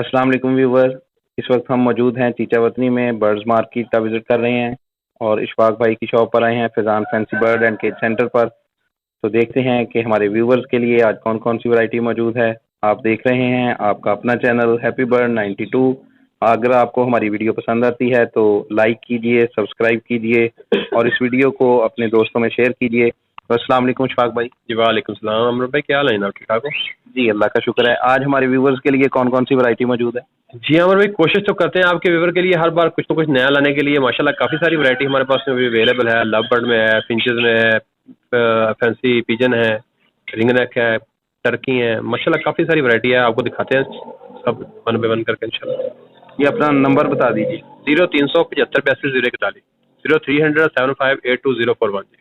अस्सलाम वालेकुम व्यूवर। इस वक्त हम मौजूद हैं चीचावतनी में बर्ड्स मार्केट का विजिट कर रहे हैं और इशफाक भाई की शॉप पर आए हैं Faizan fancy bird and cage centre पर। तो देखते हैं कि हमारे व्यूवर्स के लिए आज कौन कौन सी वैरायटी मौजूद है। आप देख रहे हैं आपका अपना चैनल हैप्पी बर्ड 92। अगर आपको हमारी वीडियो पसंद आती है तो लाइक कीजिए, सब्सक्राइब कीजिए और इस वीडियो को अपने दोस्तों में शेयर कीजिए। तो अस्सलाम वालेकुम इशफाक भाई। जी वालेकुम सलाम अमर भाई, क्या हाल है जनाब? ठीक ठाक हो? जी अल्लाह का शुक्र है। आज हमारे व्यूवर्स के लिए कौन कौन सी वैरायटी मौजूद है? जी अमर भाई, कोशिश तो करते हैं आपके व्यूवर के लिए हर बार कुछ ना कुछ नया लाने के लिए। माशाल्लाह काफ़ी सारी वैरायटी हमारे पास में अभी अवेलेबल है। लव बर्ड में है, फिंचेस में है, फैंसी पिजन है, रिंग नेक है, टर्की है। माशाल्लाह काफ़ी सारी वैरायटी है, आपको दिखाते हैं सब वन बाय वन करके इंशाल्लाह। ये अपना नंबर बता दीजिए। 0375 82 041 0300 7582 041 जी।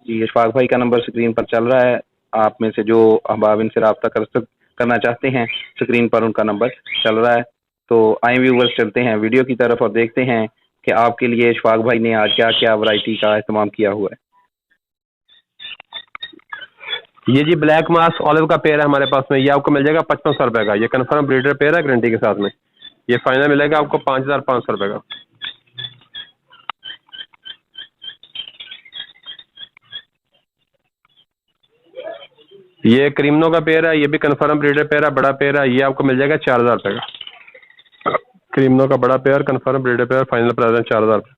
जी इशफाक भाई का नंबर स्क्रीन पर चल रहा है। आप में से जो अहबाब इनसे रब्ता करना चाहते हैं, स्क्रीन पर उनका नंबर चल रहा है। तो आए व्यूवर्स, चलते हैं वीडियो की तरफ और देखते हैं कि आपके लिए इशफाक भाई ने आज क्या क्या वैरायटी का इस्तेमाल किया हुआ है। ये जी ब्लैक मास ऑलिव का पेड़ है हमारे पास में। ये आपको मिल जाएगा 5500 रुपये का। ये कन्फर्म ब्रीडर पेड़ है गारंटी के साथ में। ये फाइनल मिलेगा आपको 5500 रुपये का। ये क्रीमनो का पेड़ है, ये भी कन्फर्म ब्रीडर पेड़ है, बड़ा पेड़ है। ये आपको मिल जाएगा 4000 रुपये का। क्रीमनो का बड़ा पेड़, कन्फर्म ब्रीडर पेड़, फाइनल प्राइस है 4000 रुपये।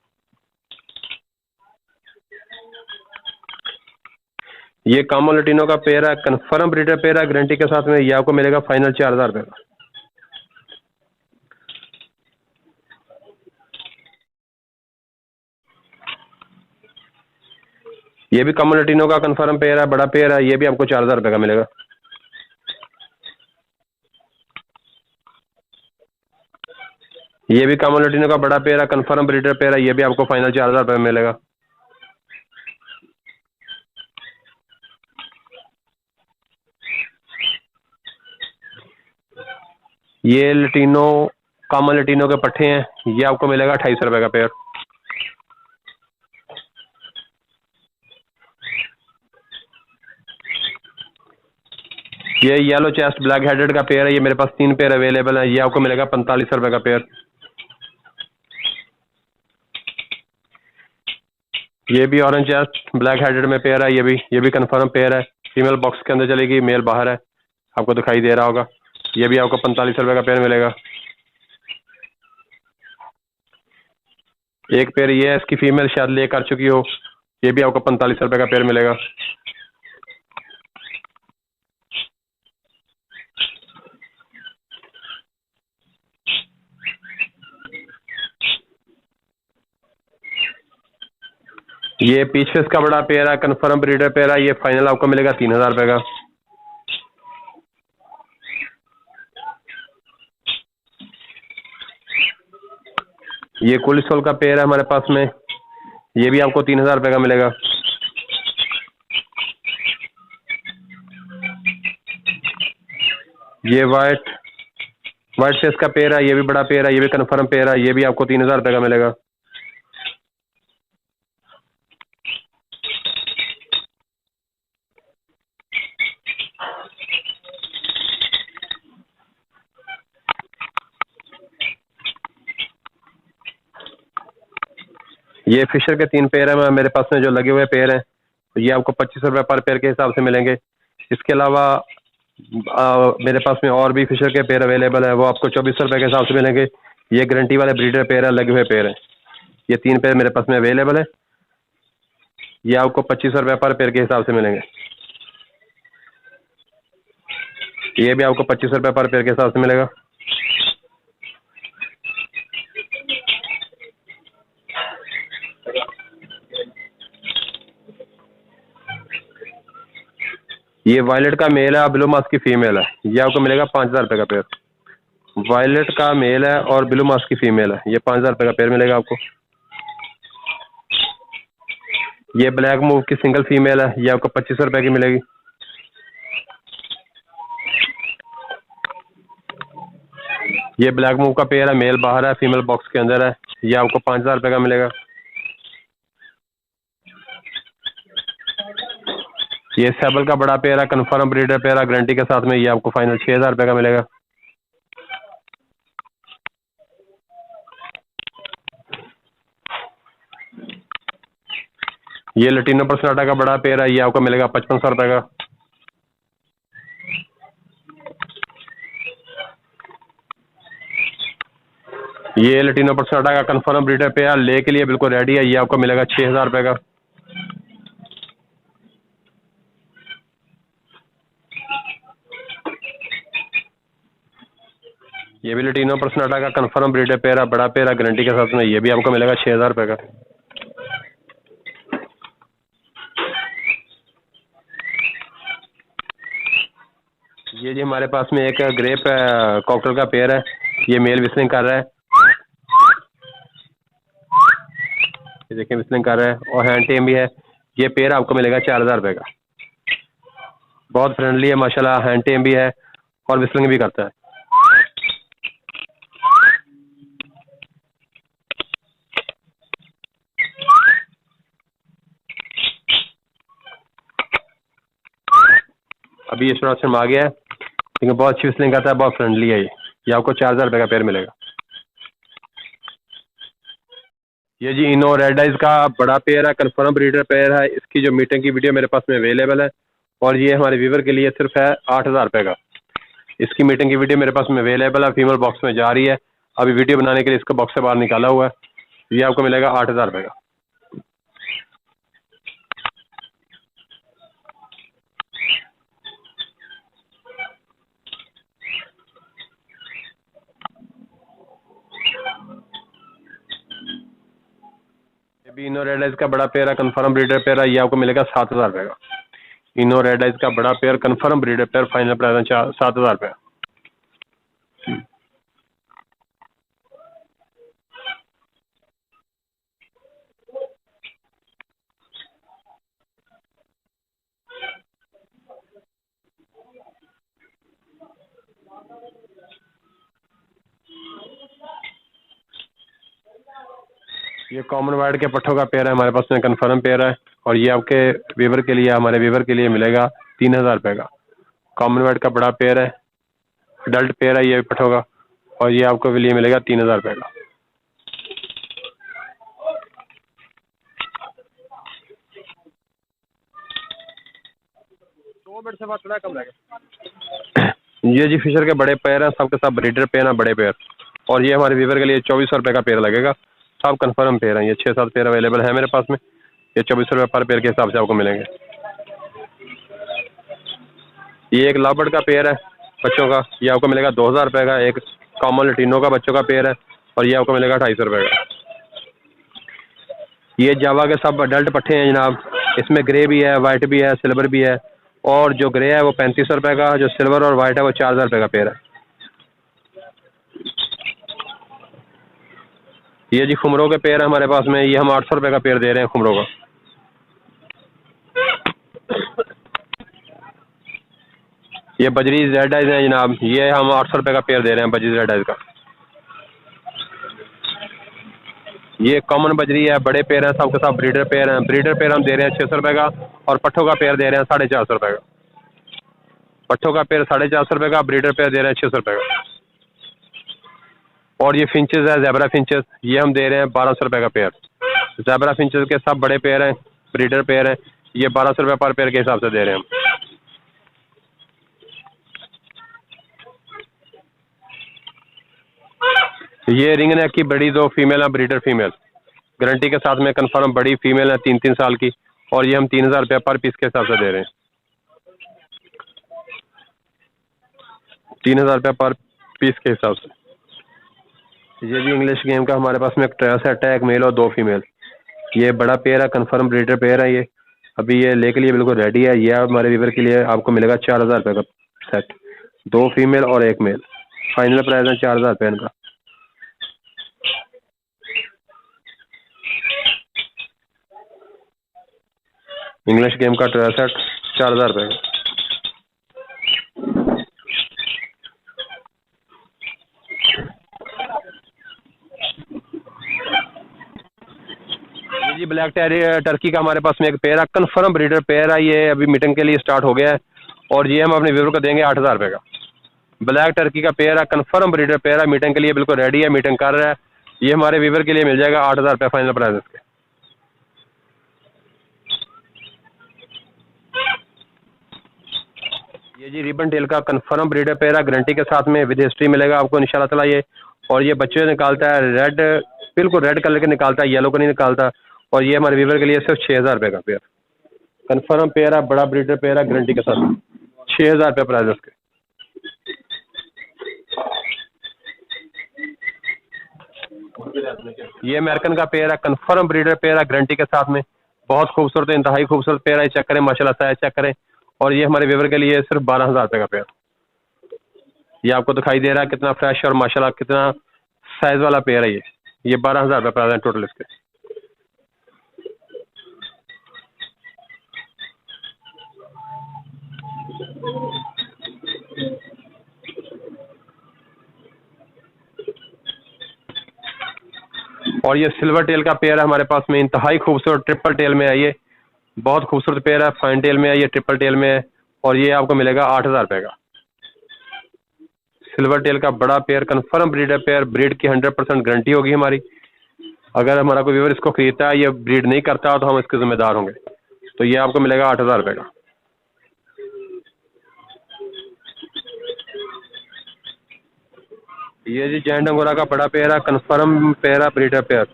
ये कामो लटीनो का पेड़ है, कन्फर्म ब्रीडर पेड़ है गारंटी के साथ में। ये आपको मिलेगा फाइनल 4000 रुपये का। ये भी कामो लटीनो का कन्फर्म पेड़ है, बड़ा पेड़ है। ये भी आपको 4000 रुपये का मिलेगा। ये भी कामो लटीनो का बड़ा पेड़ है, कन्फर्म ब्रीडर पेड़ है। ये भी आपको फाइनल 4000 रुपये में मिलेगा। ये लटीनो कामो लटीनो के पट्टे हैं, ये आपको मिलेगा 2800 रुपये का पेड़। ये येलो चेस्ट ब्लैक हेडेड का पेड़ है, ये मेरे पास 3 पेड़ अवेलेबल है। ये आपको मिलेगा 4500 रुपये का पेड़। ये भी ऑरेंज चेस्ट ब्लैक हेडेड में पेयर है। ये भी कन्फर्म पेयर है। फीमेल बॉक्स के अंदर चलेगी, मेल बाहर है, आपको दिखाई दे रहा होगा। ये भी आपको 4500 रुपये का पेयर मिलेगा। एक पेयर ये है, इसकी फीमेल शायद ले कर चुकी हो। ये भी आपको 4500 रुपये का पेयर मिलेगा। ये पीच फेस का बड़ा पेयर है, कन्फर्म ब्रीडर पेयर है। ये फाइनल आपको मिलेगा 3000 रुपये का। ये कोलिसोल का पेयर है हमारे पास में। ये भी आपको 3000 रुपये का मिलेगा। ये वाइट फेस का पेयर है, ये भी बड़ा पेयर है। ये भी कन्फर्म पेयर है। ये भी आपको 3000 रुपये का मिलेगा। ये फिशर के 3 पेयर है मेरे पास में जो लगे हुए पेयर हैं। तो ये आपको 2500 रुपये पर पेयर के हिसाब से मिलेंगे। इसके अलावा मेरे पास में और भी फिशर के पेयर अवेलेबल है, वो आपको 2400 रुपये के हिसाब से मिलेंगे। ये गारंटी वाले ब्रीडर पेयर है, लगे हुए पेयर हैं। ये 3 पेयर मेरे पास में अवेलेबल है। ये आपको 2500 रुपये पर पेयर के हिसाब से मिलेंगे। ये भी आपको 2500 रुपये पर पेयर के हिसाब से मिलेगा। ये वायलेट का मेल है, ब्लू मास्क की फीमेल है। ये आपको मिलेगा 5000 रुपये का पेयर। वायलेट का मेल है और ब्लू मास्क की फीमेल है। ये 5000 रुपये का पेयर मिलेगा आपको। ये ब्लैक मूव की सिंगल फीमेल है। ये आपको 2500 रुपये की मिलेगी। ये ब्लैक मूव का पेयर है, मेल बाहर है, फीमेल बॉक्स के अंदर है। ये आपको 5000 रुपये का मिलेगा। ये सेबल का बड़ा पेयर है, कन्फर्म ब्रीडर पेयर है गारंटी के साथ में। ये आपको फाइनल 6000 रुपये का मिलेगा। ये लटीनो पर्सनाटा का बड़ा पेयर है, ये आपको मिलेगा 5500 रुपये का। ये लटीनो पर्सनाटा का कन्फर्म ब्रीडर पेयर ले के लिए बिल्कुल रेडी है, ये आपको मिलेगा 6000 रुपये का। ये भी लटीनो पर्सनाटा का कन्फर्म ब्रीडर पेयर है, बड़ा पेयर है, गारंटी के साथ में, ये भी आपको मिलेगा 6000 रुपये का। ये जी हमारे पास में एक ग्रेप कॉकटेल का पेयर है, ये मेल विस्लिंग कर रहा है, ये देखिए विस्लिंग कर रहा है और हैंड टेम भी है। ये पेयर आपको मिलेगा 4000 रुपये का। बहुत फ्रेंडली है माशाल्लाह, हैंड टेम भी है और विस्लिंग भी करता है। अभी ये थोड़ा शर्मा गया है, लेकिन बहुत अच्छी विस्लिंग करता है, बहुत फ्रेंडली है। ये आपको 4000 रुपये का पेयर मिलेगा। ये जी इनो रेड आइज का बड़ा पेयर है, कन्फर्म ब्रीडर पेयर है। इसकी जो मीटिंग की वीडियो मेरे पास में अवेलेबल है और ये हमारे व्यूवर के लिए सिर्फ है 8000 रुपये का। इसकी मीटिंग की वीडियो मेरे पास में अवेलेबल है, फीमेल बॉक्स में जा रही है। अभी वीडियो बनाने के लिए इसको बॉक्स से बाहर निकाला हुआ है, ये आपको मिलेगा 8000 रुपये का। ये भी इनो रेड आइज का बड़ा पेयर है, कन्फर्म ब्रीडर पेयर है, ये आपको मिलेगा 7000 रुपये का। इनो रेड आइज का बड़ा pair confirm breeder pair, final price है 7000 रुपये। ये कॉमन वाइड के पट्ठों का पेयर है, हमारे पास में कन्फर्म पेयर है और ये आपके वीवर के लिए, हमारे वीवर के लिए मिलेगा 3000 रुपये का। कॉमन वाइड का बड़ा पेयर है, अडल्ट पेयर है ये पट्ठों का, और ये आपको लिए मिलेगा 3000 रुपये का। से बात थोड़ा कम रहेगा। ये जी फिशर के बड़े पेयर हैं, सबके सब ब्रीडर पेयर हैं, बड़े पेयर, और ये हमारे वीवर के लिए 2400 रुपये का पेयर लगेगा। सब कन्फर्म पेयर हैं, ये 6-7 पेयर अवेलेबल है मेरे पास में, ये 2400 रुपये पर पेयर के हिसाब से आपको मिलेंगे। ये एक लाबर्ड का पेयर है बच्चों का, ये आपको मिलेगा 2000 रुपये का। एक कॉमन लटीनो का बच्चों का पेयर है और ये आपको मिलेगा 250 रुपये का। ये जावा के सब अडल्ट पट्ठे हैं जनाब, इसमें ग्रे भी है, वाइट भी है, सिल्वर भी है, और जो ग्रे है वो 3500 रुपये का, जो सिल्वर और वाइट है वो 4000 रुपये का पेयर है। ये जी खुमरों के पेयर है हमारे पास में, ये हम 800 रुपये का पेयर दे रहे हैं खुमरों का। ये बजरीज रेड आइज है जनाब, ये हम 800 रुपये का पेयर दे रहे हैं बजरीज रेड आइज का। ये कॉमन बजरी है, बड़े पेयर हैं, सबके सब ब्रीडर पेयर हैं। ब्रीडर पेयर हम दे रहे हैं 600 रुपये का, और पट्ठों का पेयर दे रहे हैं 450 रुपये का। पट्ठों का पेयर 450 रुपये का, ब्रीडर पेयर दे रहे हैं 600 रुपये का। और ये फिंचेस है, ज़ेबरा फिंचेस, ये हम दे रहे हैं 1200 रुपये का पेयर। ज़ेबरा फिंचेस के सब बड़े पेयर हैं, ब्रीडर पेयर हैं, ये 1200 रुपये पर पेयर के हिसाब से दे रहे हैं हम। ये रिंग नेक की बड़ी 2 फीमेल है, ब्रीडर फीमेल, गारंटी के साथ में, कन्फर्म बड़ी फीमेल है 3-3 साल की, और ये हम 3000 रुपये पर पीस के हिसाब से दे रहे हैं। 3000 रुपये पर पीस के हिसाब से। ये भी इंग्लिश गेम का हमारे पास में एक ट्रायल सेट है, एक मेल और 2 फीमेल। ये बड़ा पेयर है, कन्फर्म ब्रीडर पेयर है, ये अभी ये ले के लिए बिल्कुल रेडी है। ये हमारे वीवर के लिए आपको मिलेगा 4000 रुपये का सेट, 2 फीमेल और 1 मेल, फाइनल प्राइस है 4000 रुपये इनका। इंग्लिश गेम का ट्रायल सेट 4000 रुपये का। जी ब्लैक टर्की का हमारे पास में एक पेयर है, कन्फर्म ब्रीडर पेयर है, ये अभी मीटिंग के लिए स्टार्ट हो गया है, और ये हम अपने व्यूअर को देंगे 8000 रुपये का। ब्लैक टर्की का पेयर है, कन्फर्म ब्रीडर पेयर है, मीटिंग के लिए बिल्कुल रेडी है, मीटिंग कर रहा है। ये हमारे व्यूअर के लिए मिल जाएगा 8000 रुपये फाइनल प्राइस इसके। ये जी रिबन टेल का कन्फर्म ब्रीडर पेयर है, गारंटी के साथ में विद हिस्ट्री मिलेगा आपको इंशाल्लाह ताला ये। और ये बच्चे निकालता है रेड, बिल्कुल रेड कलर के निकालता है, येलो का नहीं निकालता। और ये हमारे व्यूवर के लिए सिर्फ 6,000 रुपये का पेयर, कन्फर्म पेयर है, बड़ा ब्रीडर पेयर है, गारंटी के साथ 6,000 रुपये प्राइस उसके। ये अमेरिकन का पेयर है, कन्फर्म ब्रीडर पेयर है, गारंटी के साथ में, बहुत खूबसूरत है, इंतहाई खूबसूरत पेयर है। चेक करें माशाल्लाह, साइज चेक करें। और ये हमारे व्यूवर के लिए सिर्फ 12,000 रुपये का पेयर। ये आपको दिखाई दे रहा है कितना फ्रेश और माशाल्लाह कितना साइज वाला पेयर है ये 12,000 रुपये प्राइस है टोटल इसके। और ये सिल्वर टेल का पेयर है हमारे पास में, इंतहाई खूबसूरत ट्रिपल टेल में है ये, बहुत खूबसूरत पेयर है, फाइन टेल में है, ये ट्रिपल टेल में है। और ये आपको मिलेगा 8,000 रुपये का। सिल्वर टेल का बड़ा pair, confirm breeder pair, breed की 100% गारंटी होगी हमारी। अगर हमारा कोई व्यूअर इसको खरीदता है, ये ब्रीड नहीं करता तो हम इसके जिम्मेदार होंगे। तो ये आपको मिलेगा 8,000 रुपये का। ये जी जैंट अंगोरा का बड़ा पेयर है, कन्फर्म पेयर है, ब्रीडर पेयर।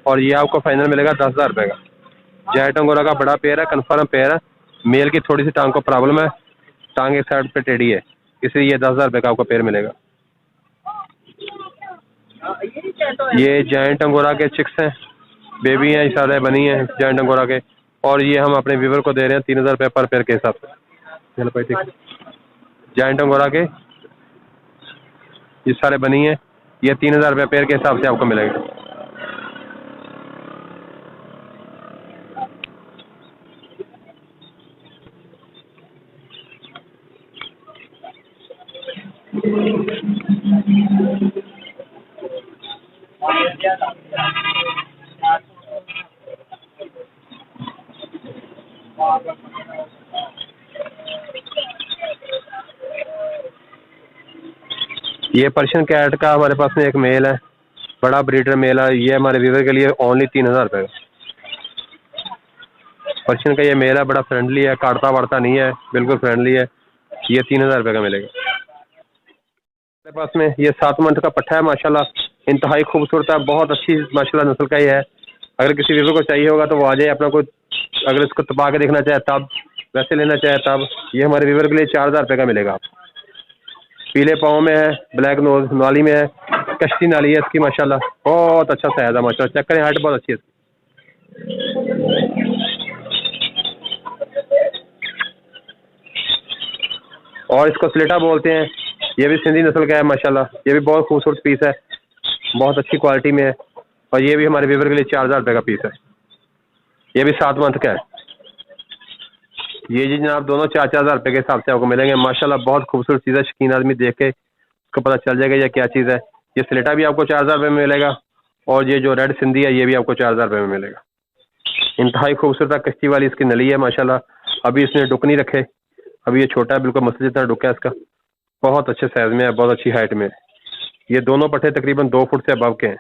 और ये आपको फाइनल मिलेगा 10,000 रुपये का। जैंट अंगोरा का बड़ा पेयर है, कन्फर्म पेयर है, मेल की थोड़ी सी टांग को प्रॉब्लम है, टांग एक साइड पे टेढ़ी है, इसलिए ये 10,000 रुपये का आपको पेयर मिलेगा। ये जैंट अंगोरा के चिक्स हैं, बेबी हैं, सारे बनी हैं जैंट अंगोरा के। और ये हम अपने व्यूवर को दे रहे हैं 3,000 रुपये पर पेयर के हिसाब से। जैंट अंगोरा के ये सारे बनी हैं, ये 3,000 रुपये पेयर के हिसाब से आपको मिलेगा। ये पर्शियन कैट का हमारे पास में एक मेल है, बड़ा ब्रीडर मेल है, ये हमारे व्यूवर के लिए ओनली 3,000 रुपये का। पर्शियन का ये मेल है, बड़ा फ्रेंडली है, काटता वाड़ता नहीं है, बिल्कुल फ्रेंडली है। ये 3,000 रुपये का मिलेगा। हमारे पास में ये 7 मंथ का पट्ठा है, माशाल्लाह इंतहाई खूबसूरत है, बहुत अच्छी माशाल्लाह नस्ल का ही है। अगर किसी व्यूवर को चाहिए होगा तो वो आ जाए अपना कोई, अगर इसको तपा के देखना चाहे तब, वैसे लेना चाहे तब। ये हमारे व्यूवर के लिए 4,000 रुपये का मिलेगा आपको। पीले पाँव में है, ब्लैक नोज नाली में है, कश्ती नाली है इसकी, माशाल्लाह बहुत अच्छा साइज है माशाल्लाह। चेक करें, हाइट बहुत अच्छी है इसकी। और इसको स्लेटा बोलते हैं, ये भी सिंधी नस्ल का है माशाल्लाह, ये भी बहुत खूबसूरत पीस है, बहुत अच्छी क्वालिटी में है। और ये भी हमारे व्यूवर के लिए 4,000 रुपये का पीस है, ये भी 7 मंथ का है। ये जी जनाब दोनों 4,000 रुपये के हिसाब से आपको मिलेंगे। माशाल्लाह बहुत खूबसूरत चीज़ है, शकीन आदमी देख के उसको पता चल जाएगा ये क्या चीज़ है। ये स्लेटा भी आपको 4,000 रुपये में मिलेगा। और ये जो रेड सिंधी है ये भी आपको 4,000 रुपये में मिलेगा। इंतहाई खूबसूरत कश्ती वाली इसकी नली है माशाल्लाह। अभी इसने डुक नहीं रखे, अभी ये छोटा है, बिल्कुल मसले जितना डुक है इसका, बहुत अच्छे साइज़ में है, बहुत अच्छी हाइट में है। ये दोनों पट्टे तकरीबन 2 फुट से अबव के हैं।